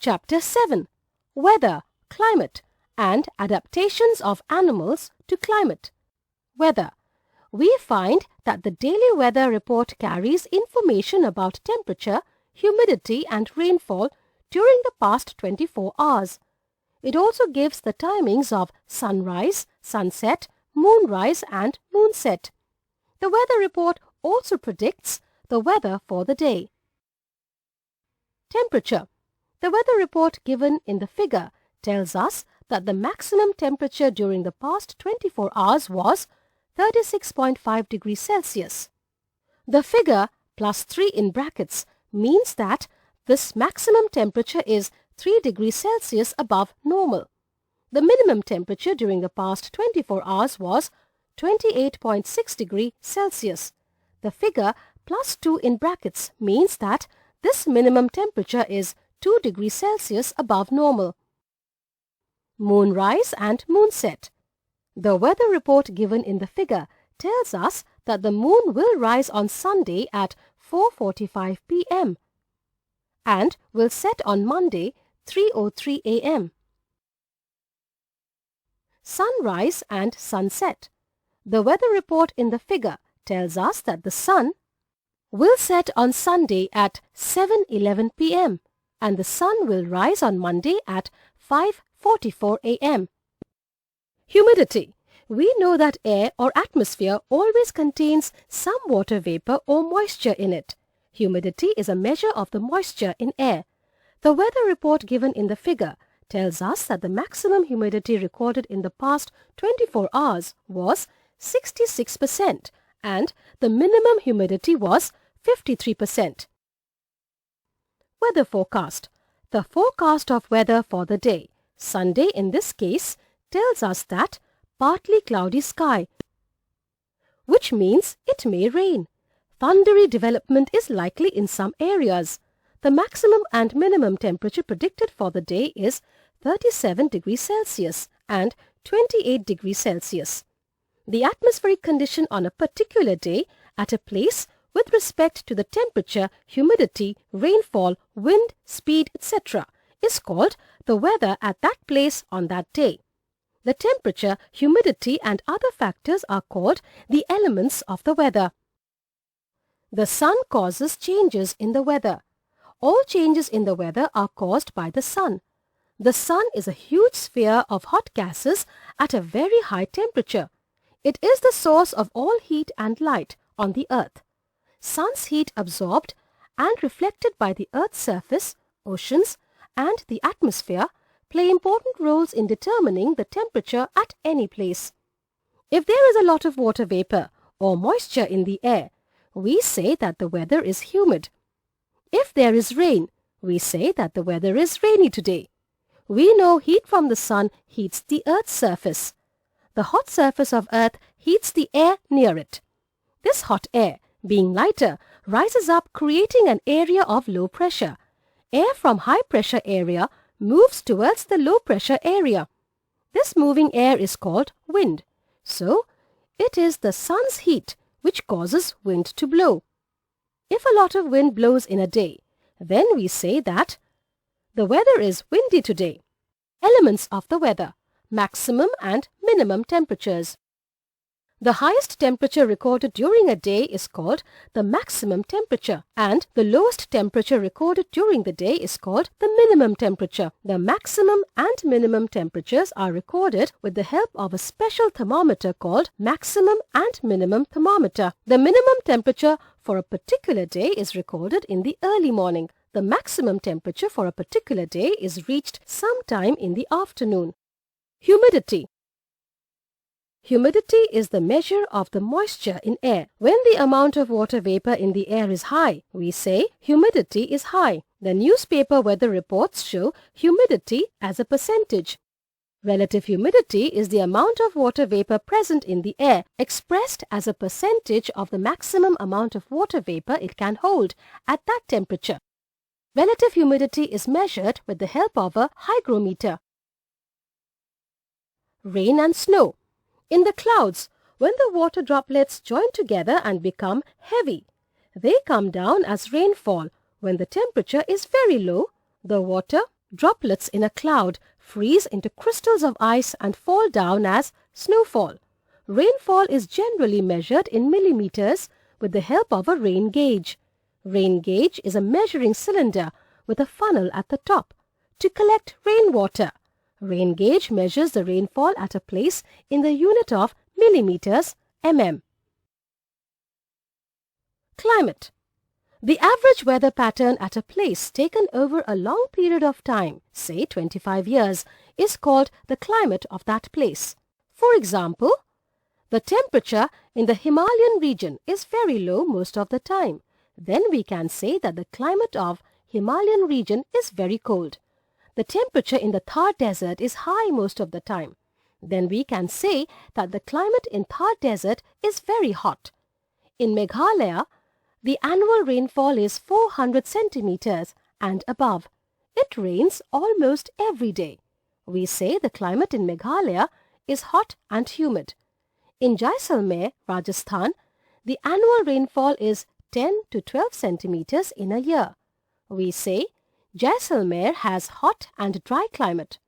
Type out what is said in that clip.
Chapter 7. Weather, Climate, and Adaptations of Animals to Climate. Weather. We find that the daily weather report carries information about temperature, humidity, and rainfall during the past 24 hours. It also gives the timings of sunrise, sunset, moonrise, and moonset. The weather report also predicts the weather for the day. Temperature. The weather report given in the figure tells us that the maximum temperature during the past 24 hours was 36.5 degrees Celsius. The figure +3 in brackets means that this maximum temperature is 3 degrees Celsius above normal. The minimum temperature during the past 24 hours was 28.6 degrees Celsius. The figure +2 in brackets means that this minimum temperature is 2 degrees Celsius above normal. Moonrise and moonset. The weather report given in the figure tells us that the moon will rise on Sunday at 4:45 p.m. and will set on Monday 3:03 a.m. Sunrise and sunset. The weather report in the figure tells us that the sun will set on Sunday at 7:11 p.m. and the sun will rise on Monday at 5:44 a.m. Humidity. We know that air or atmosphere always contains some water vapor or moisture in it. Humidity is a measure of the moisture in air. The weather report given in the figure tells us that the maximum humidity recorded in the past 24 hours was 66% and the minimum humidity was 53%. Weather forecast. The forecast of weather for the day, Sunday in this case, tells us that partly cloudy sky, which means it may rain. Thundery development is likely in some areas. The maximum and minimum temperature predicted for the day is 37 degrees Celsius and 28 degrees Celsius. The atmospheric condition on a particular day at a place with respect to the temperature, humidity, rainfall, wind, speed, etc. is called the weather at that place on that day. The temperature, humidity, and other factors are called the elements of the weather. The sun causes changes in the weather. All changes in the weather are caused by the sun. The sun is a huge sphere of hot gases at a very high temperature. It is the source of all heat and light on the earth. Sun's heat absorbed and reflected by the earth's surface, oceans, and the atmosphere play important roles in determining the temperature at any place. If there is a lot of water vapor or moisture in the air, we say that the weather is humid. If there is rain, we say that the weather is rainy today. We know heat from the sun heats the earth's surface. The hot surface of earth heats the air near it. This hot air, being lighter, rises up creating an area of low pressure. Air from high pressure area moves towards the low pressure area. This moving air is called wind. So, it is the sun's heat which causes wind to blow. If a lot of wind blows in a day, then we say that the weather is windy today. Elements of the weather, maximum and minimum temperatures. The highest temperature recorded during a day is called the maximum temperature, and the lowest temperature recorded during the day is called the minimum temperature. The maximum and minimum temperatures are recorded with the help of a special thermometer called maximum and minimum thermometer. The minimum temperature for a particular day is recorded in the early morning. The maximum temperature for a particular day is reached sometime in the afternoon. Humidity. Humidity is the measure of the moisture in air. When the amount of water vapor in the air is high, we say humidity is high. The newspaper weather reports show humidity as a percentage. Relative humidity is the amount of water vapor present in the air, expressed as a percentage of the maximum amount of water vapor it can hold at that temperature. Relative humidity is measured with the help of a hygrometer. Rain and snow. In the clouds, when the water droplets join together and become heavy, they come down as rainfall. When the temperature is very low, the water Droplets in a cloud freeze into crystals of ice and fall down as snowfall. Rainfall is generally measured in millimeters with the help of a rain gauge. Rain gauge is a measuring cylinder with a funnel at the top to collect rainwater. Rain gauge measures the rainfall at a place in the unit of millimeters, mm. Climate. The average weather pattern at a place taken over a long period of time, say 25 years, is called the climate of that place. For example, the temperature in the Himalayan region is very low most of the time. Then we can say that the climate of Himalayan region is very cold. The temperature in the Thar Desert is high most of the time. Then we can say that the climate in Thar Desert is very hot. In Meghalaya, the annual rainfall is 400 centimeters and above. It rains almost every day. We say the climate in Meghalaya is hot and humid. In Jaisalmer, Rajasthan, the annual rainfall is 10 to 12 centimeters in a year. We say Jaisalmer has hot and dry climate.